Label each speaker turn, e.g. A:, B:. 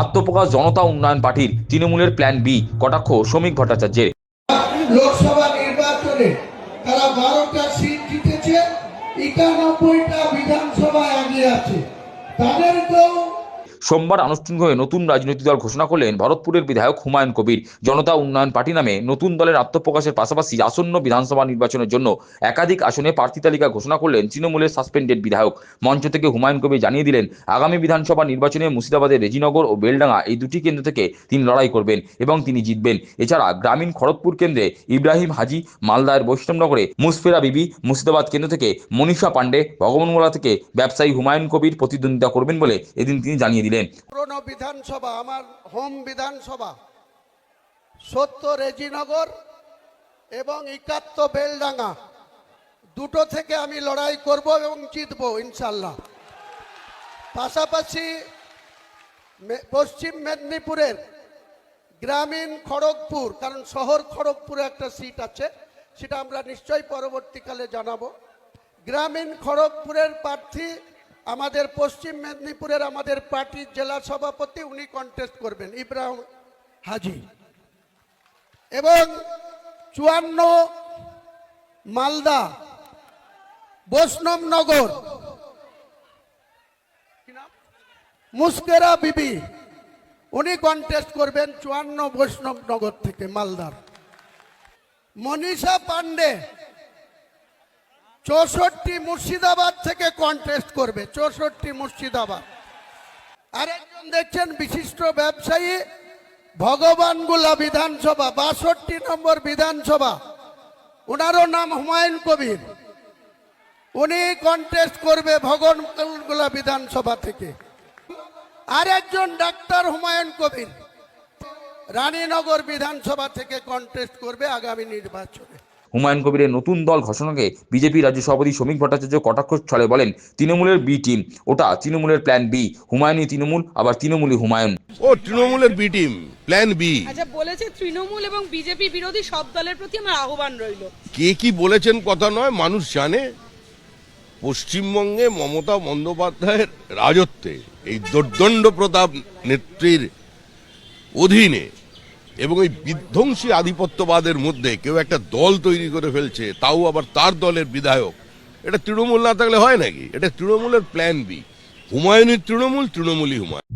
A: আত্মপ্রকাশ জনতা উন্নয়ন পার্টির তৃণমূলের প্ল্যান বি, কটাক্ষ শ্রমিক ভট্টাচার্যের।
B: লোকসভা নির্বাচনে তারা 12টা সিট জিতেছে, 91টা বিধানসভায় এগিয়ে আছে। তাদেরকেও
A: সোমবার আনুষ্ঠানিকভাবে নতুন রাজনৈতিক দল ঘোষণা করলেন ভরতপুরের বিধায়ক হুমায়ুন কবির। জনতা উন্নয়ন পার্টি নামে নতুন দলের আত্মপ্রকাশের পাশাপাশি আসন্ন বিধানসভা নির্বাচনের জন্য একাধিক আসনে প্রার্থী তালিকা ঘোষণা করলেন তৃণমূলের সাসপেন্ডেড বিধায়ক। মঞ্চ থেকে হুমায়ুন কবির জানিয়ে দিলেন, আগামী বিধানসভা নির্বাচনে মুর্শিদাবাদের রেজিনগর ও বেলডাঙ্গা এই দুটি কেন্দ্র থেকে তিনি লড়াই করবেন এবং তিনি জিতবেন। এছাড়া গ্রামীণ খড়গপুর কেন্দ্রে ইব্রাহিম হাজি, মালদার বৈষ্ণবনগরে মুসফেরা বিবি, মুর্শিদাবাদ কেন্দ্র থেকে মনীষা পান্ডে, ভগবানগোলা থেকে ব্যবসায়ী হুমায়ুন কবির প্রতিদ্বন্দ্বিতা করবেন বলে এদিন তিনি জানিয়ে দিলেন।
B: পুরনো বিধানসভা, আমার হোম বিধানসভা 70 রেজিনগর এবং 71 বেলডাঙ্গা, দুটো থেকে আমি লড়াই করব এবং জিতবো ইনশাল্লাহ। পাশাপাশি পশ্চিম মেদিনীপুরের গ্রামীণ খড়গপুর, কারণ শহর খড়গপুরে একটা সিট আছে, সেটা আমরা নিশ্চয়ই পরবর্তীকালে জানাবো। গ্রামীণ খড়গপুরের প্রার্থী আমাদের পশ্চিম মেদিনীপুরের আমাদের পার্টির জেলা সভাপতি, উনি কন্টেস্ট করবেন, ইব্রাহিম হাজি। এবং 54 মালদা বৈষ্ণবনগর মুসফেরা বিবি, উনি কন্টেস্ট করবেন 54 বৈষ্ণবনগর থেকে মালদার। মনীষা পান্ডে 64 মুর্শিদাবাদ থেকে কন্টেস্ট করবে, 64 মুর্শিদাবাদ। আরেকজন দেখছেন বিশিষ্ট ব্যবসায়ী, ভগবানগোলা বিধানসভা 62 নম্বর বিধানসভা, ওনারও নাম হুমায়ুন কবির, উনি কন্টেস্ট করবে ভগবানগোলা বিধানসভা থেকে। আরেকজন ডাক্তার হুমায়ুন কবির রানীনগর বিধানসভা থেকে কন্টেস্ট করবে আগামী নির্বাচনে।
A: হুমায়ুন কবিরের নতুন দল ঘোষণাকে বিজেপি রাজ্য সভাপতি শ্রমিক ভট্টাচার্য কটাক্ষ ছলে বলেন, তৃণমূলের বি টিম, ওটা তৃণমূলের প্ল্যান বি। হুমায়ুনই তৃণমূল, আবার তৃণমূলই হুমায়ুন।
C: ও তৃণমূলের বি টিম, প্ল্যান বি।
D: আচ্ছা, বলেছে তৃণমূল এবং বিজেপি বিরোধী সব দলের প্রতি আমার আহ্বান রইল।
C: কে কি বলেছেন কথা নয়, মানুষ জানে। পশ্চিমবঙ্গে মমতা বন্দ্যোপাধ্যায়ের রাজত্বে, এই দোর্দণ্ড প্রতাপ নেত্রীর অধীনে এবং এই বিধ্বংসী আধিপত্যবাদের মধ্যে কেউ একটা দল তৈরি করে ফেলছে, তাও আবার তার দলের বিধায়ক। এটা তৃণমূল না থাকলে হয় নাকি? এটা তৃণমূলের প্ল্যান বি। হুমায়ুনের তৃণমূল, তৃণমূলই হুমায়ুন।